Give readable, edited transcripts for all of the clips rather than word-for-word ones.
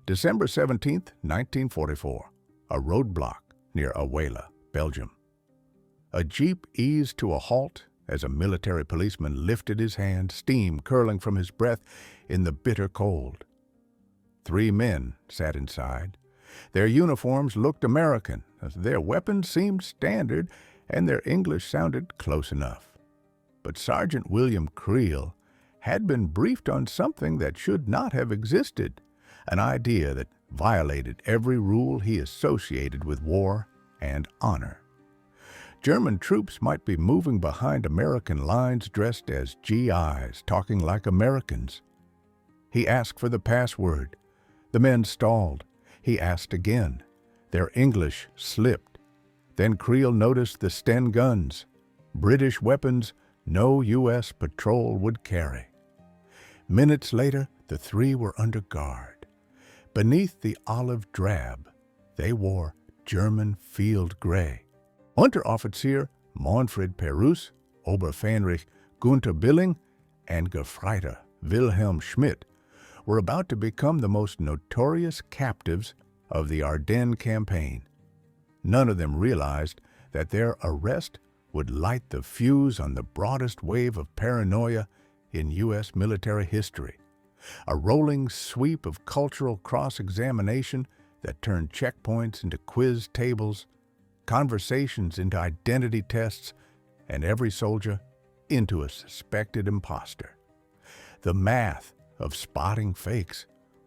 December 17, 1944, a roadblock near Awela, Belgium. A jeep eased to a halt as a military policeman lifted his hand, steam curling from his breath in the bitter cold. 3 men sat inside. Their uniforms looked American, their weapons seemed standard, and their English sounded close enough. But Sergeant William Creel had been briefed on something that should not have existed, an idea that violated every rule he associated with war and honor. German troops might be moving behind American lines dressed as GIs, talking like Americans. He asked for the password. The men stalled. He asked again. Their English slipped. Then Creel noticed the Sten guns, British weapons no U.S. patrol would carry. Minutes later, the 3 were under guard. Beneath the olive drab, they wore German field gray. Unteroffizier Manfred Perus, Oberfähnrich Gunther Billing, and Gefreiter Wilhelm Schmidt were about to become the most notorious captives of the Ardennes campaign. None of them realized that their arrest would light the fuse on the broadest wave of paranoia in U.S. military history, a rolling sweep of cultural cross-examination that turned checkpoints into quiz tables, conversations into identity tests, and every soldier into a suspected imposter. The math of spotting fakes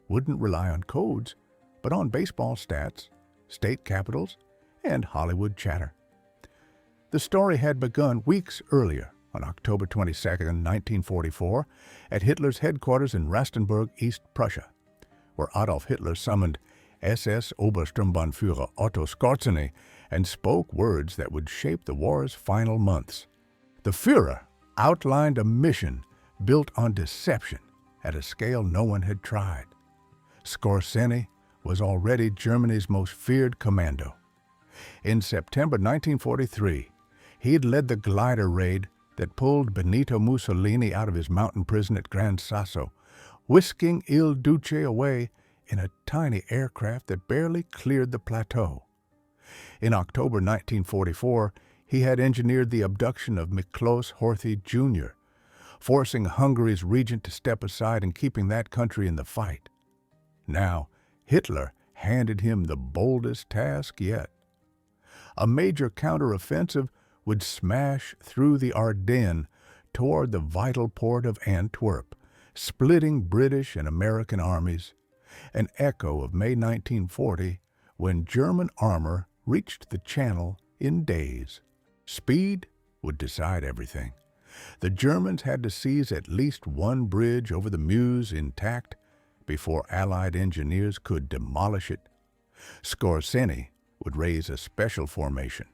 wouldn't rely on codes, but on baseball stats, state capitals, and Hollywood chatter. The story had begun weeks earlier, on October 22, 1944, at Hitler's headquarters in Rastenburg, East Prussia, where Adolf Hitler summoned SS Obersturmbannführer Otto Skorzeny and spoke words that would shape the war's final months. The Führer outlined a mission built on deception at a scale no one had tried. Skorzeny was already Germany's most feared commando. In September 1943, he had led the glider raid that pulled Benito Mussolini out of his mountain prison at Gran Sasso, whisking Il Duce away in a tiny aircraft that barely cleared the plateau. In October 1944, he had engineered the abduction of Miklos Horthy Jr., forcing Hungary's regent to step aside and keeping that country in the fight. Now, Hitler handed him the boldest task yet. A major counteroffensive would smash through the Ardennes toward the vital port of Antwerp, splitting British and American armies, an echo of May 1940 when German armor reached the Channel in days. Speed would decide everything. The Germans had to seize at least one bridge over the Meuse intact before Allied engineers could demolish it. Skorzeny would raise a special formation,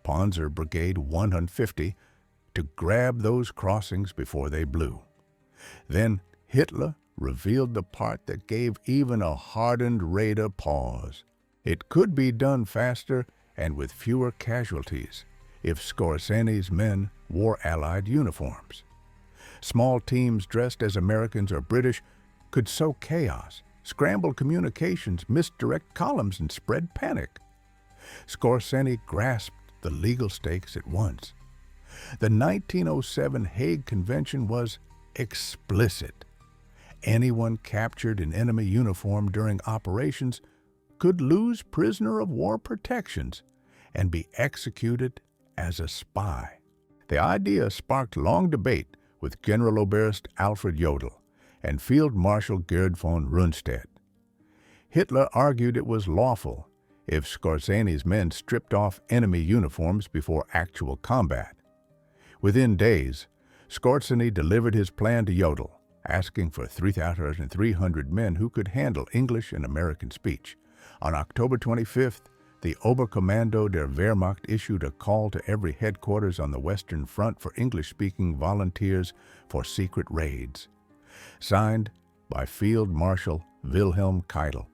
Panzer Brigade 150, to grab those crossings before they blew. Then Hitler revealed the part that gave even a hardened raider pause. It could be done faster and with fewer casualties if Skorzeny's men wore Allied uniforms. Small teams dressed as Americans or British could sow chaos, scramble communications, misdirect columns, and spread panic. Skorzeny grasped the legal stakes at once. The 1907 Hague Convention was explicit. Anyone captured in enemy uniform during operations could lose prisoner of war protections and be executed as a spy. The idea sparked long debate with Generaloberst Alfred Jodl and Field Marshal Gerd von Rundstedt. Hitler argued it was lawful if Skorzeny's men stripped off enemy uniforms before actual combat. Within days, Skorzeny delivered his plan to Jodl, asking for 3,300 men who could handle English and American speech. On October 25th, the Oberkommando der Wehrmacht issued a call to every headquarters on the Western Front for English-speaking volunteers for secret raids. Signed by Field Marshal Wilhelm Keitel,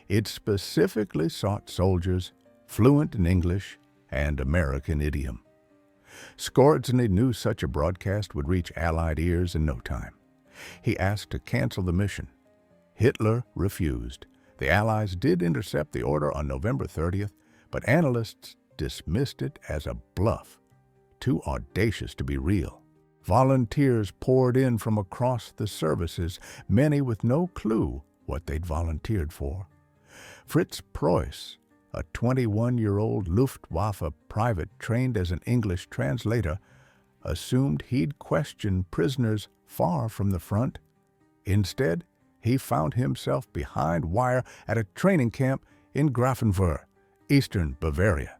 it specifically sought soldiers fluent in English and American idiom. Skorzeny knew such a broadcast would reach Allied ears in no time. He asked to cancel the mission. Hitler refused. The Allies did intercept the order on November 30th, but analysts dismissed it as a bluff, too audacious to be real. Volunteers poured in from across the services, many with no clue what they'd volunteered for. Fritz Preuss, a 21-year-old Luftwaffe private trained as an English translator, assumed he'd question prisoners far from the front. Instead, he found himself behind wire at a training camp in Grafenwöhr, eastern Bavaria.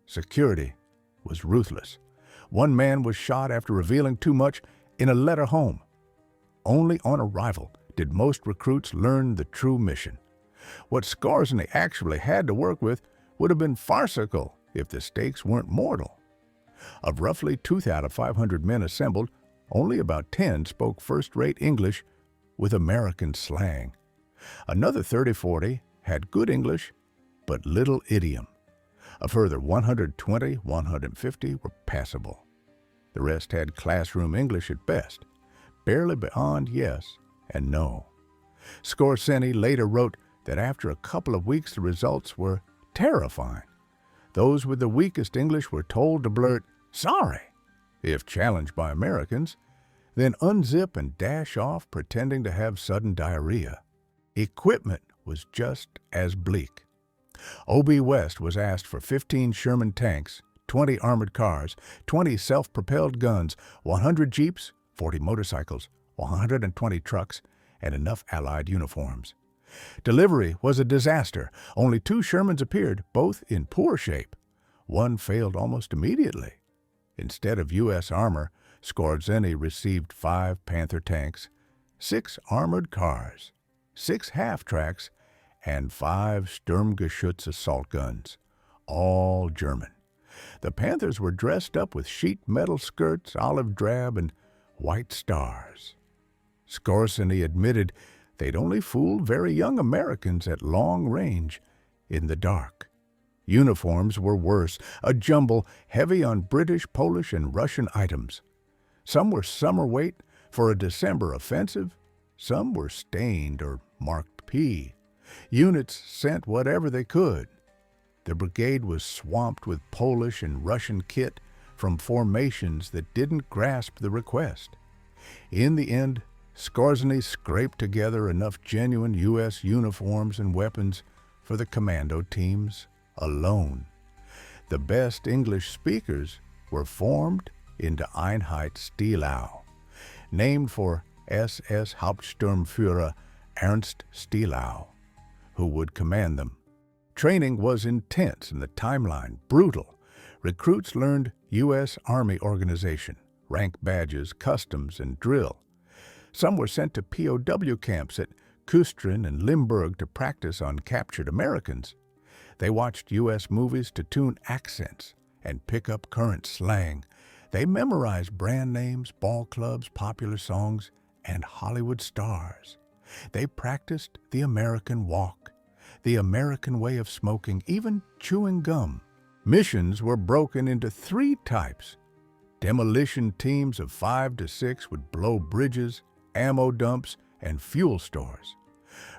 Security was ruthless. One man was shot after revealing too much in a letter home. Only on arrival did most recruits learn the true mission. What Skorzeny actually had to work with would have been farcical if the stakes weren't mortal. Of roughly 2,500 men assembled, only about 10 spoke first-rate English with American slang. Another 30-40 had good English, but little idiom. A further 120-150 were passable. The rest had classroom English at best, barely beyond yes and no. Skorzeny later wrote that after a couple of weeks the results were terrifying. Those with the weakest English were told to blurt, "Sorry," if challenged by Americans, then unzip and dash off pretending to have sudden diarrhea. Equipment was just as bleak. O.B. West was asked for 15 Sherman tanks, 20 armored cars, 20 self-propelled guns, 100 jeeps, 40 motorcycles, 120 trucks, and enough Allied uniforms. Delivery was a disaster. Only 2 Shermans appeared, both in poor shape. One failed almost immediately. Instead of U.S. armor, Skorzeny received 5 Panther tanks, 6 armored cars, 6 half-tracks, and 5 Sturmgeschütz assault guns, all German. The Panthers were dressed up with sheet metal skirts, olive drab, and white stars. Skorzeny admitted they'd only fooled very young Americans at long range in the dark. Uniforms were worse, a jumble heavy on British, Polish, and Russian items. Some were summer weight for a December offensive, some were stained or marked P. Units sent whatever they could. The brigade was swamped with Polish and Russian kit from formations that didn't grasp the request. In the end, Skorzeny scraped together enough genuine U.S. uniforms and weapons for the commando teams alone. The best English speakers were formed into Einheitsstielau, named for SS Hauptsturmführer Ernst Stielau, who would command them. Training was intense and the timeline brutal. Recruits learned U.S. Army organization, rank badges, customs, and drill. Some were sent to POW camps at Kustrin and Limburg to practice on captured Americans. They watched U.S. movies to tune accents and pick up current slang. They memorized brand names, ball clubs, popular songs, and Hollywood stars. They practiced the American walk, the American way of smoking, even chewing gum. Missions were broken into 3 types. Demolition teams of 5 to 6 would blow bridges, ammo dumps, and fuel stores.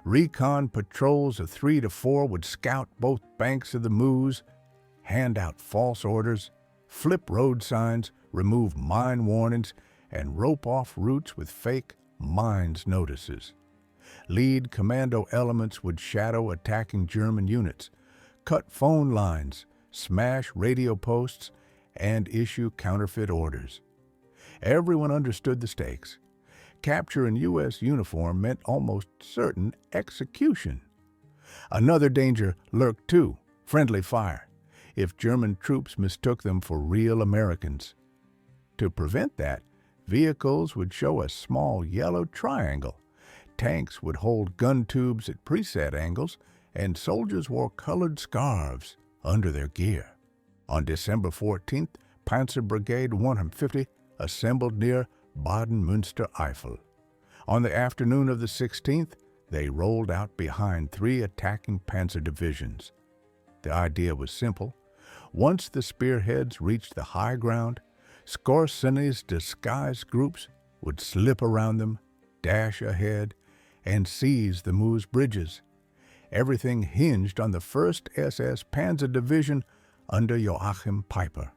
Recon patrols of 3 to 4 would scout both banks of the Meuse, hand out false orders, flip road signs, remove mine warnings, and rope off routes with fake mines notices. Lead commando elements would shadow attacking German units, cut phone lines, smash radio posts, and issue counterfeit orders. Everyone understood the stakes. Capture in U.S. uniform meant almost certain execution. Another danger lurked too, friendly fire, if German troops mistook them for real Americans. To prevent that, vehicles would show a small yellow triangle. Tanks would hold gun tubes at preset angles, and soldiers wore colored scarves under their gear. On December 14th, Panzer Brigade 150 assembled near Baden Münstereifel. On the afternoon of the 16th, they rolled out behind 3 attacking panzer divisions. The idea was simple. Once the spearheads reached the high ground, Skorzeny's disguised groups would slip around them, dash ahead, and seize the Meuse bridges. Everything hinged on the 1st SS Panzer Division under Joachim Peiper.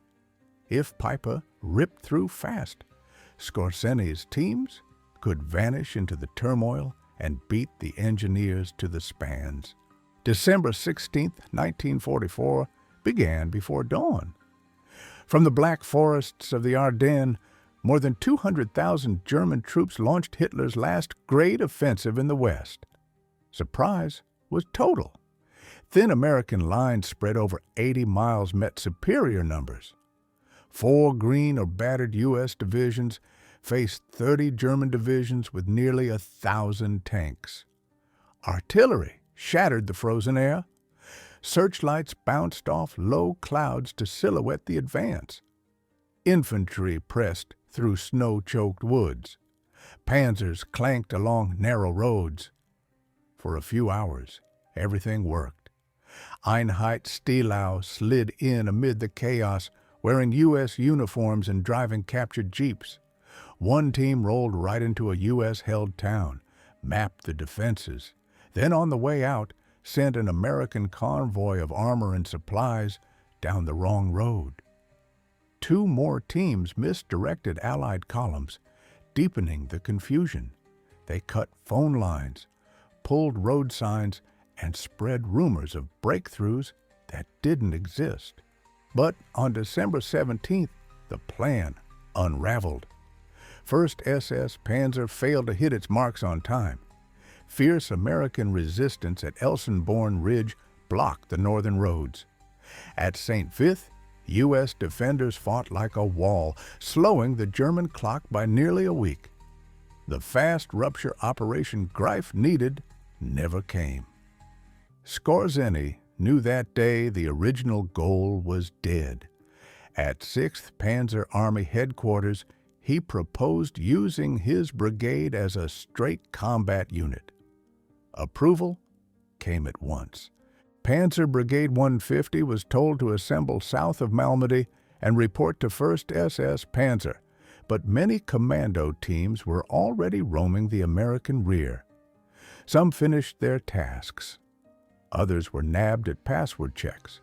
If Peiper ripped through fast, Skorzeny's teams could vanish into the turmoil and beat the engineers to the spans. December 16, 1944, began before dawn. From the black forests of the Ardennes, more than 200,000 German troops launched Hitler's last great offensive in the West. Surprise was total. Thin American lines spread over 80 miles met superior numbers. 4 green or battered U.S. divisions faced 30 German divisions with nearly 1,000 tanks. Artillery shattered the frozen air. Searchlights bounced off low clouds to silhouette the advance. Infantry pressed through snow-choked woods. Panzers clanked along narrow roads. For a few hours, everything worked. Einheit Stielau slid in amid the chaos, wearing U.S. uniforms and driving captured jeeps. One team rolled right into a U.S.-held town, mapped the defenses, then on the way out, sent an American convoy of armor and supplies down the wrong road. 2 more teams misdirected Allied columns, deepening the confusion. They cut phone lines, pulled road signs, and spread rumors of breakthroughs that didn't exist. But on December 17th, the plan unraveled. 1st SS Panzer failed to hit its marks on time. Fierce American resistance at Elsenborn Ridge blocked the northern roads. At St. Vith, U.S. defenders fought like a wall, slowing the German clock by nearly a week. The fast rupture operation Greif needed never came. Skorzeny knew that day the original goal was dead. At 6th Panzer Army headquarters, he proposed using his brigade as a straight combat unit. Approval came at once. Panzer Brigade 150 was told to assemble south of Malmedy and report to 1st SS Panzer, but many commando teams were already roaming the American rear. Some finished their tasks. Others were nabbed at password checks.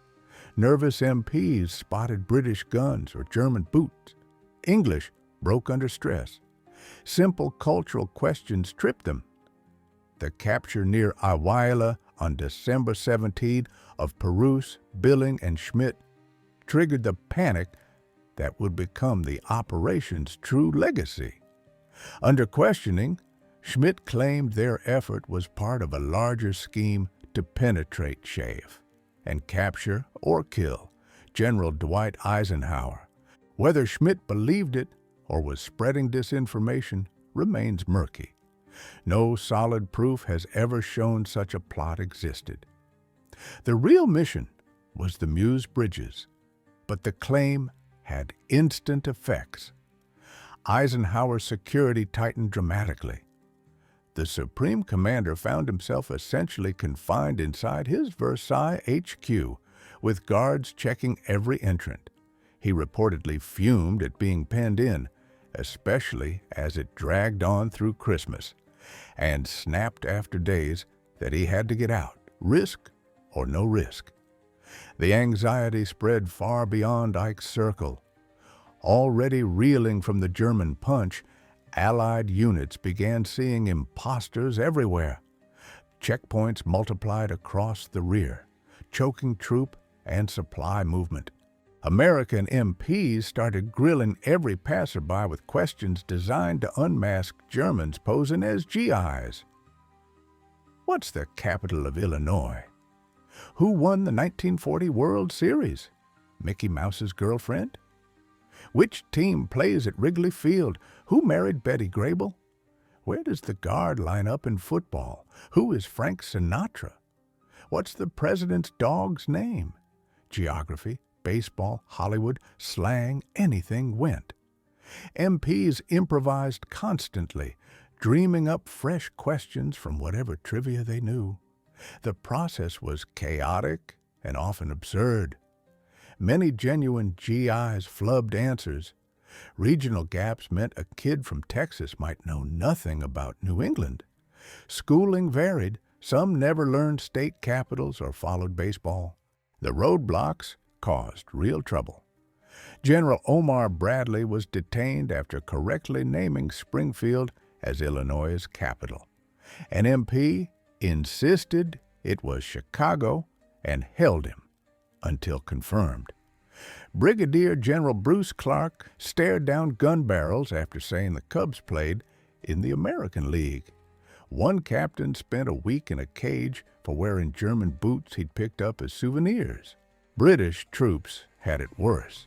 Nervous MPs spotted British guns or German boots. English broke under stress. Simple cultural questions tripped them. The capture near Aweiler on December 17 of Perus, Billing, and Schmidt triggered the panic that would become the operation's true legacy. Under questioning, Schmidt claimed their effort was part of a larger scheme to penetrate Shave and capture or kill General Dwight Eisenhower. Whether Schmidt believed it or was spreading disinformation remains murky. No solid proof has ever shown such a plot existed. The real mission was the Meuse bridges, but the claim had instant effects. Eisenhower's security tightened dramatically. The Supreme Commander found himself essentially confined inside his Versailles HQ, with guards checking every entrant. He reportedly fumed at being penned in, especially as it dragged on through Christmas, and snapped after days that he had to get out, risk or no risk. The anxiety spread far beyond Ike's circle. Already reeling from the German punch, Allied units began seeing impostors everywhere. Checkpoints multiplied across the rear, choking troop and supply movement. American MPs started grilling every passerby with questions designed to unmask Germans posing as GIs. What's the capital of Illinois? Who won the 1940 World Series? Mickey Mouse's girlfriend? Which team plays at Wrigley Field? Who married Betty Grable? Where does the Guard line up in football? Who is Frank Sinatra? What's the president's dog's name? Geography, baseball, Hollywood, slang, anything went. MPs improvised constantly, dreaming up fresh questions from whatever trivia they knew. The process was chaotic and often absurd. Many genuine GIs flubbed answers. Regional gaps meant a kid from Texas might know nothing about New England. Schooling varied, Some never learned state capitals or followed baseball. The roadblocks caused real trouble. General Omar Bradley was detained after correctly naming Springfield as Illinois' capital. An MP insisted it was Chicago and held him until confirmed. Brigadier General Bruce Clark stared down gun barrels after saying the Cubs played in the American League. One captain spent a week in a cage for wearing German boots he'd picked up as souvenirs. British troops had it worse.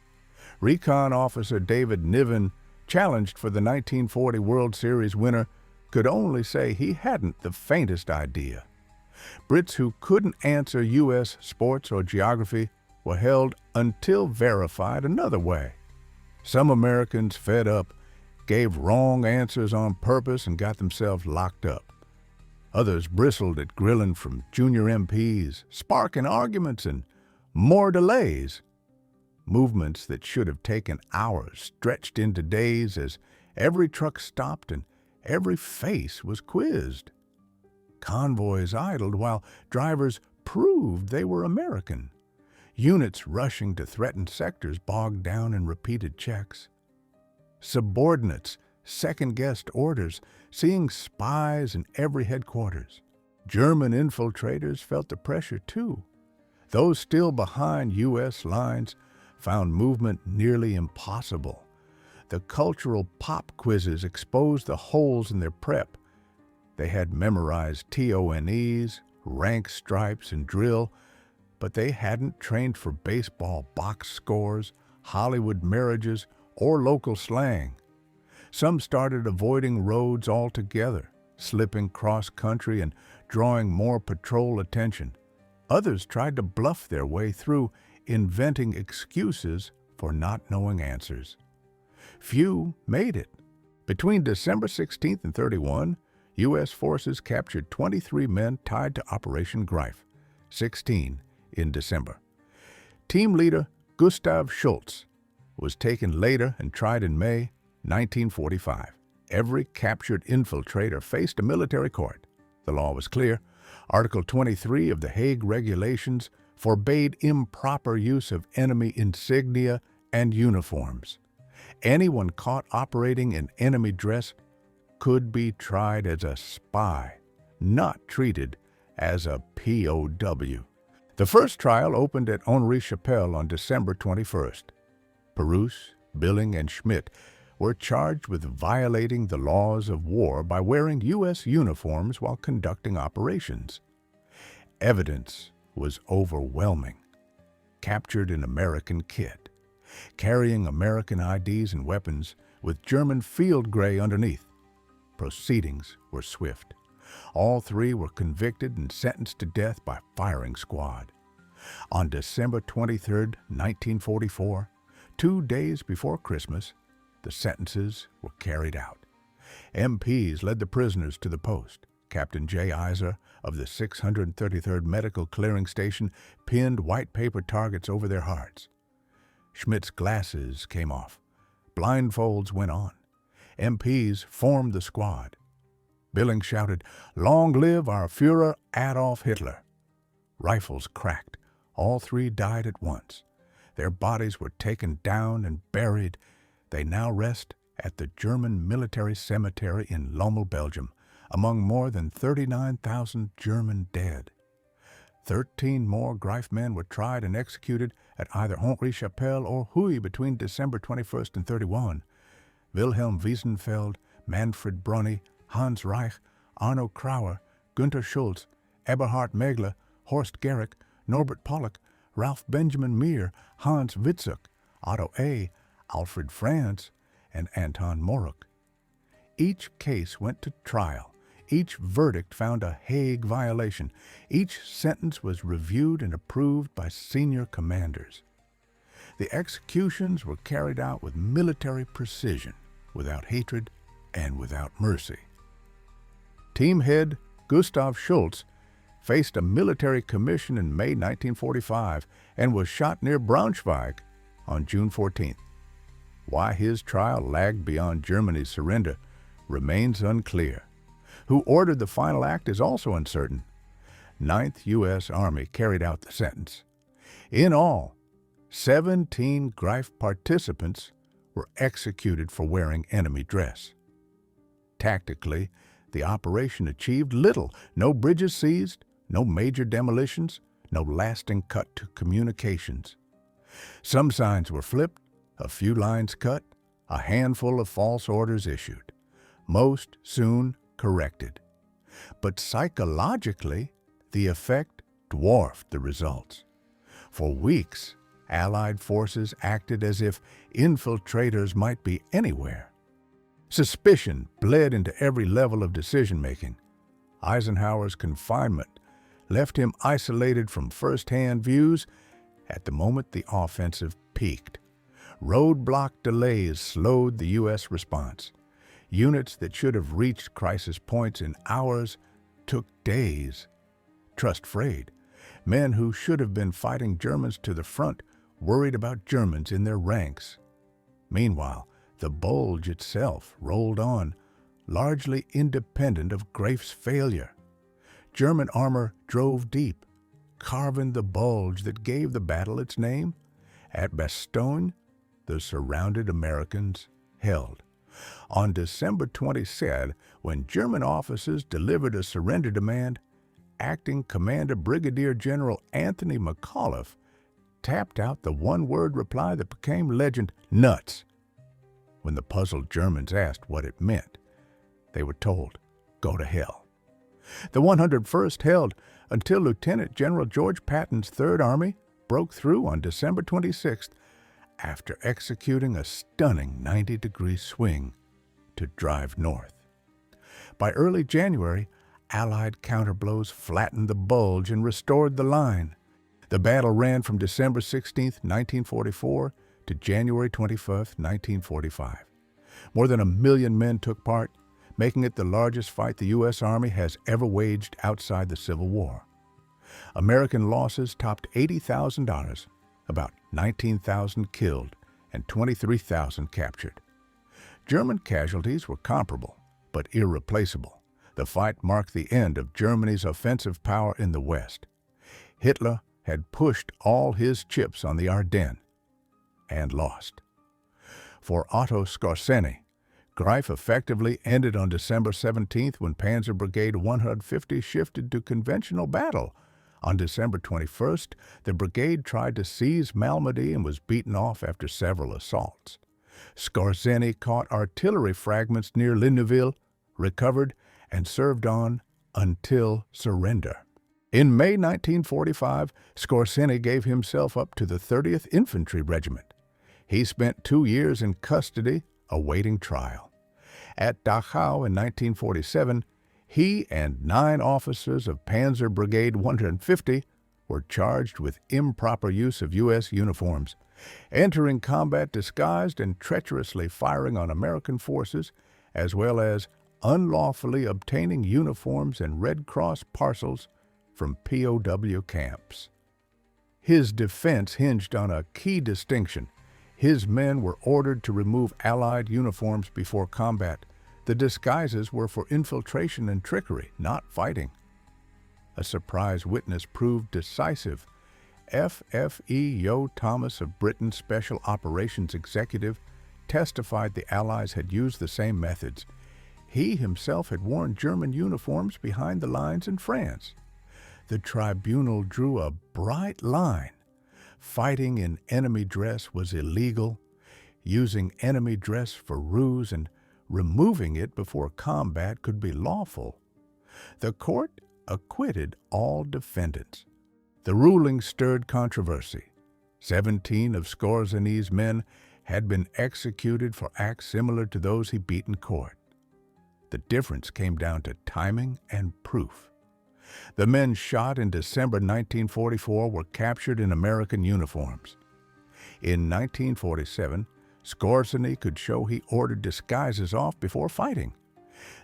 Recon Officer David Niven, challenged for the 1940 World Series winner, could only say he hadn't the faintest idea. Brits who couldn't answer U.S. sports or geography were held until verified another way. Some Americans, fed up, gave wrong answers on purpose and got themselves locked up. Others bristled at grilling from junior MPs, sparking arguments and more delays. Movements that should have taken hours stretched into days as every truck stopped and every face was quizzed. Convoys idled while drivers proved they were American. Units rushing to threatened sectors bogged down in repeated checks. Subordinates second-guessed orders, seeing spies in every headquarters. German infiltrators felt the pressure too. Those still behind U.S. lines found movement nearly impossible. The cultural pop quizzes exposed the holes in their prep. They had memorized TONEs, rank stripes, and drill, but they hadn't trained for baseball box scores, Hollywood marriages, or local slang. Some started avoiding roads altogether, slipping cross-country and drawing more patrol attention. Others tried to bluff their way through, inventing excuses for not knowing answers. Few made it. Between December 16th and 31, U.S. forces captured 23 men tied to Operation Greif, 16 in December. Team leader Gustav Schultz was taken later and tried in May 1945. Every captured infiltrator faced a military court. The law was clear. Article 23 of the Hague Regulations forbade improper use of enemy insignia and uniforms. Anyone caught operating in enemy dress could be tried as a spy, not treated as a POW. The first trial opened at Henri-Chapelle on December 21st. Perus, Billing, and Schmidt were charged with violating the laws of war by wearing U.S. uniforms while conducting operations. Evidence was overwhelming. Captured in American kit, carrying American IDs and weapons with German field gray underneath. Proceedings were swift. All three were convicted and sentenced to death by firing squad. On December 23, 1944, 2 days before Christmas, the sentences were carried out. MPs led the prisoners to the post. Captain J. Iser of the 633rd Medical Clearing Station pinned white paper targets over their hearts. Schmidt's glasses came off. Blindfolds went on. MPs formed the squad. Billing shouted, "Long live our Führer Adolf Hitler." Rifles cracked. All three died at once. Their bodies were taken down and buried. They now rest at the German military cemetery in Lommel, Belgium, among more than 39,000 German dead. 13 more Greif men were tried and executed at either Henri-Chapelle or Huy between December 21st and 31. Wilhelm Wiesenfeld, Manfred Brunny, Hans Reich, Arno Krauer, Günther Schulz, Eberhard Megler, Horst Gericke, Norbert Pollock, Ralph Benjamin Meir, Hans Witzuk, Otto A., Alfred Franz, and Anton Moruk. Each case went to trial. Each verdict found a Hague violation. Each sentence was reviewed and approved by senior commanders. The executions were carried out with military precision, without hatred and without mercy. Team head Gustav Schultz faced a military commission in May 1945 and was shot near Braunschweig on June 14th. Why his trial lagged beyond Germany's surrender remains unclear. Who ordered the final act is also uncertain. Ninth U.S. Army carried out the sentence. In all, 17 Greif participants were executed for wearing enemy dress. Tactically, the operation achieved little. No bridges seized, no major demolitions, no lasting cut to communications. Some signs were flipped, a few lines cut, a handful of false orders issued. Most soon corrected. But psychologically, the effect dwarfed the results. For weeks, Allied forces acted as if infiltrators might be anywhere. Suspicion bled into every level of decision-making. Eisenhower's confinement left him isolated from first-hand views at the moment the offensive peaked. Roadblock delays slowed the U.S. response. Units that should have reached crisis points in hours took days. Trust frayed. Men who should have been fighting Germans to the front worried about Germans in their ranks. Meanwhile, the Bulge itself rolled on, largely independent of Greif's failure. German armor drove deep, carving the bulge that gave the battle its name. At Bastogne, the surrounded Americans held. On December 23rd, when German officers delivered a surrender demand, Acting Commander Brigadier General Anthony McAuliffe tapped out the one-word reply that became legend, "Nuts." When the puzzled Germans asked what it meant, they were told, "Go to hell." The 101st held until Lieutenant General George Patton's Third Army broke through on December 26th after executing a stunning 90-degree swing to drive north. By early January, Allied counterblows flattened the Bulge and restored the line. The battle ran from December 16, 1944 to January 21, 1945. More than 1 million men took part, making it the largest fight the U.S. Army has ever waged outside the Civil War. American losses topped $80,000, about 19,000 killed and 23,000 captured. German casualties were comparable, but irreplaceable. The fight marked the end of Germany's offensive power in the West. Hitler had pushed all his chips on the Ardennes and lost. For Otto Skorzeny, Greif effectively ended on December 17th when Panzer Brigade 150 shifted to conventional battle. On December 21st, the brigade tried to seize Malmedy and was beaten off after several assaults. Skorzeny caught artillery fragments near Ligneville, recovered, and served on until surrender. In May 1945, Skorzeny gave himself up to the 30th Infantry Regiment. He spent 2 years in custody, awaiting trial. At Dachau in 1947, he and 9 officers of Panzer Brigade 150 were charged with improper use of U.S. uniforms, entering combat disguised and treacherously firing on American forces, as well as unlawfully obtaining uniforms and Red Cross parcels from POW camps. His defense hinged on a key distinction. His men were ordered to remove Allied uniforms before combat. The disguises were for infiltration and trickery, not fighting. A surprise witness proved decisive. FFE Yo Thomas of Britain's Special Operations Executive testified the Allies had used the same methods. He himself had worn German uniforms behind the lines in France. The tribunal drew a bright line. Fighting in enemy dress was illegal. Using enemy dress for ruse and removing it before combat could be lawful. The court acquitted all defendants. The ruling stirred controversy. 17 of Skorzeny's men had been executed for acts similar to those he beat in court. The difference came down to timing and proof. The men shot in December 1944 were captured in American uniforms. In 1947, Skorzeny could show he ordered disguises off before fighting.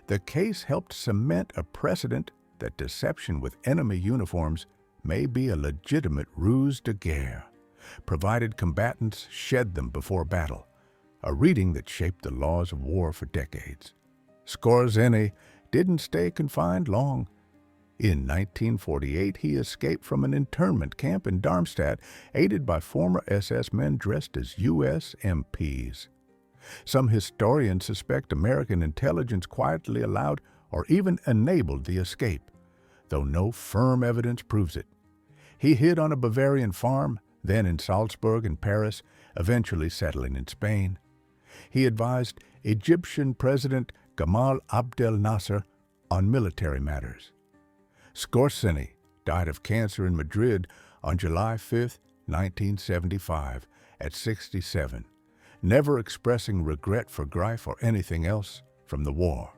The case helped cement a precedent that deception with enemy uniforms may be a legitimate ruse de guerre, provided combatants shed them before battle, a reading that shaped the laws of war for decades. Skorzeny didn't stay confined long. In 1948, he escaped from an internment camp in Darmstadt, aided by former SS men dressed as U.S. MPs. Some historians suspect American intelligence quietly allowed or even enabled the escape, though no firm evidence proves it. He hid on a Bavarian farm, then in Salzburg and Paris, eventually settling in Spain. He advised Egyptian President Gamal Abdel Nasser on military matters. Skorzeny died of cancer in Madrid on July 5, 1975, at 67, never expressing regret for Greif or anything else from the war.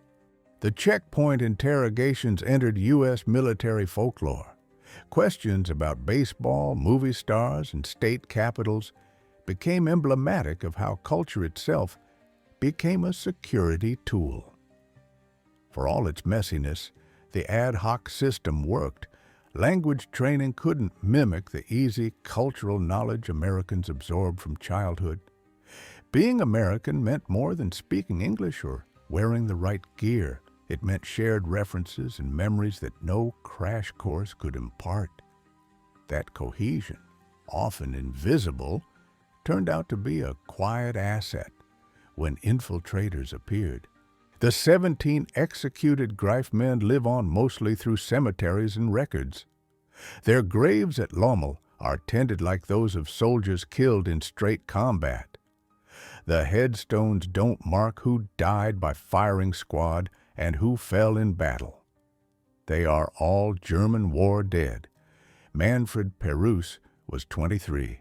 The checkpoint interrogations entered U.S. military folklore. Questions about baseball, movie stars, and state capitals became emblematic of how culture itself became a security tool. For all its messiness, the ad hoc system worked. Language training couldn't mimic the easy cultural knowledge Americans absorbed from childhood. Being American meant more than speaking English or wearing the right gear. It meant shared references and memories that no crash course could impart. That cohesion, often invisible, turned out to be a quiet asset when infiltrators appeared. The 17 executed Greif men live on mostly through cemeteries and records. Their graves at Lommel are tended like those of soldiers killed in straight combat. The headstones don't mark who died by firing squad and who fell in battle. They are all German war dead. Manfred Perus was 23.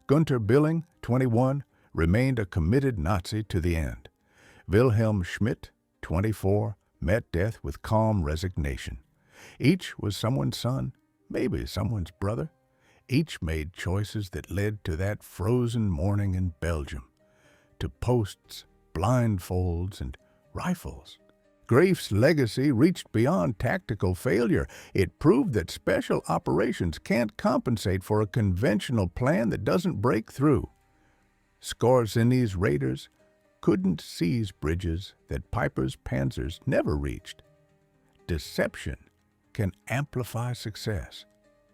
Gunther Billing, 21, remained a committed Nazi to the end. Wilhelm Schmidt, 24, met death with calm resignation. Each was someone's son, maybe someone's brother. Each made choices that led to that frozen morning in Belgium, to posts, blindfolds, and rifles. Greif's legacy reached beyond tactical failure. It proved that special operations can't compensate for a conventional plan that doesn't break through. Skorzeny's raiders couldn't seize bridges that Piper's panzers never reached. Deception can amplify success.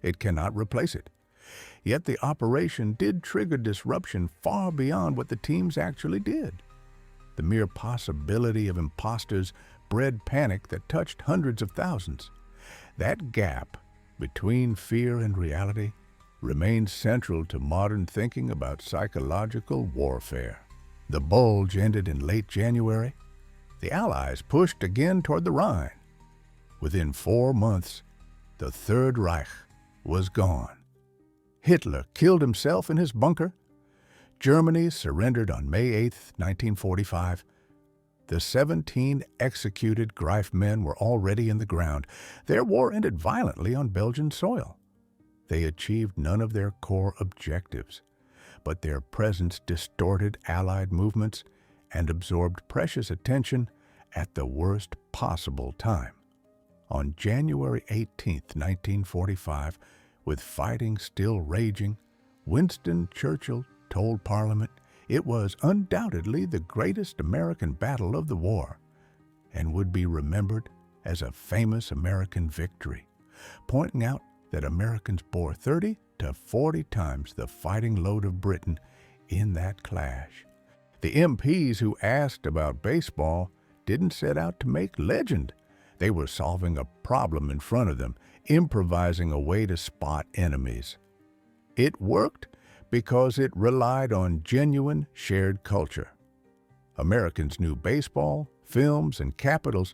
It cannot replace it. Yet the operation did trigger disruption far beyond what the teams actually did. The mere possibility of impostors bred panic that touched hundreds of thousands. That gap between fear and reality remains central to modern thinking about psychological warfare. The Bulge ended in late January. The Allies pushed again toward the Rhine. Within 4 months, the Third Reich was gone. Hitler killed himself in his bunker. Germany surrendered on May 8, 1945. The 17 executed Greif men were already in the ground. Their war ended violently on Belgian soil. They achieved none of their core objectives, but their presence distorted Allied movements and absorbed precious attention at the worst possible time. On January 18, 1945, with fighting still raging, Winston Churchill told Parliament it was undoubtedly the greatest American battle of the war and would be remembered as a famous American victory, pointing out that Americans bore 30 to 40 times the fighting load of Britain in that clash. The MPs who asked about baseball didn't set out to make legend. They were solving a problem in front of them, improvising a way to spot enemies. It worked because it relied on genuine shared culture. Americans knew baseball, films, and capitals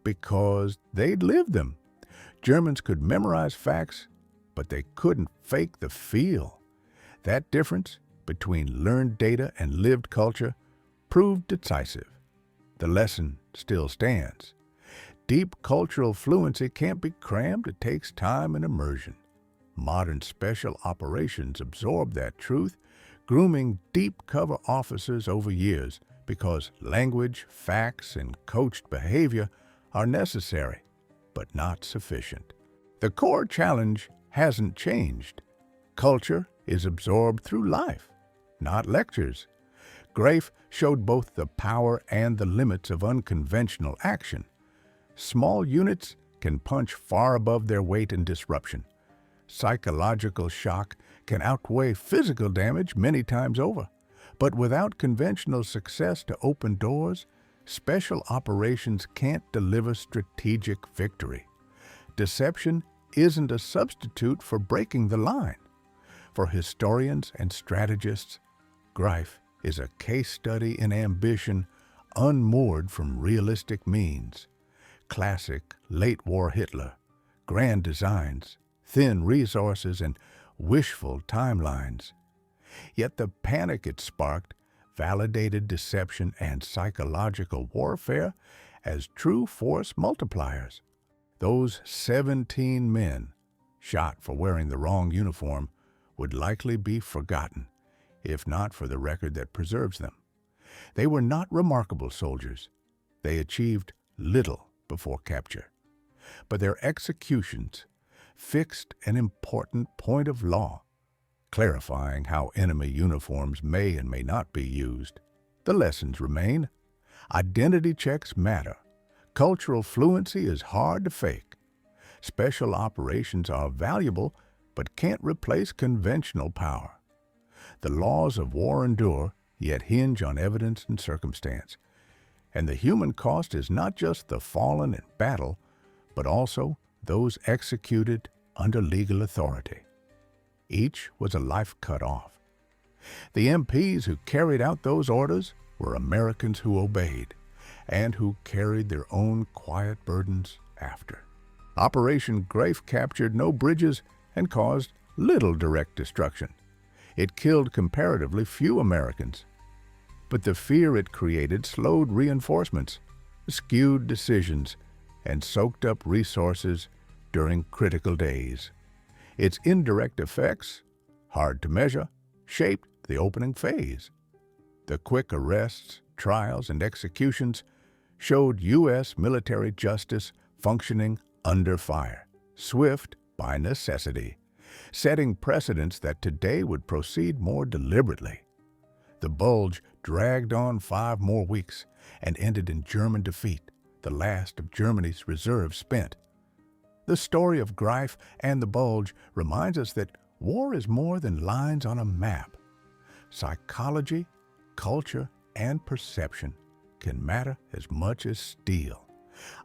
because they'd lived them. Germans could memorize facts, but they couldn't fake the feel. That difference between learned data and lived culture proved decisive. The lesson still stands. Deep cultural fluency can't be crammed. It takes time and immersion. Modern special operations absorb that truth, grooming deep cover officers over years because language, facts, and coached behavior are necessary, but not sufficient. The core challenge hasn't changed. Culture is absorbed through life, not lectures. Greif showed both the power and the limits of unconventional action. Small units can punch far above their weight in disruption. Psychological shock can outweigh physical damage many times over. But without conventional success to open doors, special operations can't deliver strategic victory. Deception isn't a substitute for breaking the line. For historians and strategists, Greif is a case study in ambition unmoored from realistic means. Classic late-war Hitler, grand designs, thin resources, and wishful timelines. Yet the panic it sparked validated deception and psychological warfare as true force multipliers. Those 17 men, shot for wearing the wrong uniform, would likely be forgotten, if not for the record that preserves them. They were not remarkable soldiers. They achieved little before capture. But their executions fixed an important point of law, clarifying how enemy uniforms may and may not be used. The lessons remain. Identity checks matter. Cultural fluency is hard to fake. Special operations are valuable, but can't replace conventional power. The laws of war endure, yet hinge on evidence and circumstance. And the human cost is not just the fallen in battle, but also those executed under legal authority. Each was a life cut off. The MPs who carried out those orders were Americans who obeyed, and who carried their own quiet burdens after. Operation Greif captured no bridges and caused little direct destruction. It killed comparatively few Americans. But the fear it created slowed reinforcements, skewed decisions, and soaked up resources during critical days. Its indirect effects, hard to measure, shaped the opening phase. The quick arrests, trials, and executions showed U.S. military justice functioning under fire, swift by necessity, setting precedents that today would proceed more deliberately. The Bulge dragged on 5 more weeks and ended in German defeat, the last of Germany's reserves spent. The story of Greif and the Bulge reminds us that war is more than lines on a map. Psychology, culture, and perception can matter as much as steel.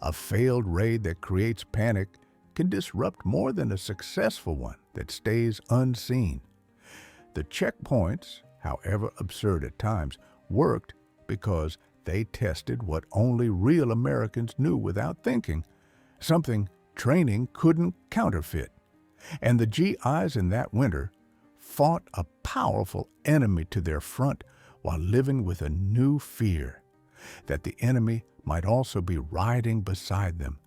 A failed raid that creates panic can disrupt more than a successful one that stays unseen. The checkpoints, however absurd at times, worked because they tested what only real Americans knew without thinking, something training couldn't counterfeit. And the GIs in that winter fought a powerful enemy to their front while living with a new fear that the enemy might also be riding beside them,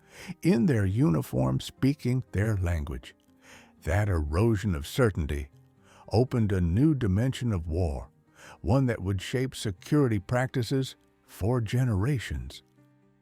in their uniform speaking their language. That erosion of certainty opened a new dimension of war, one that would shape security practices for generations.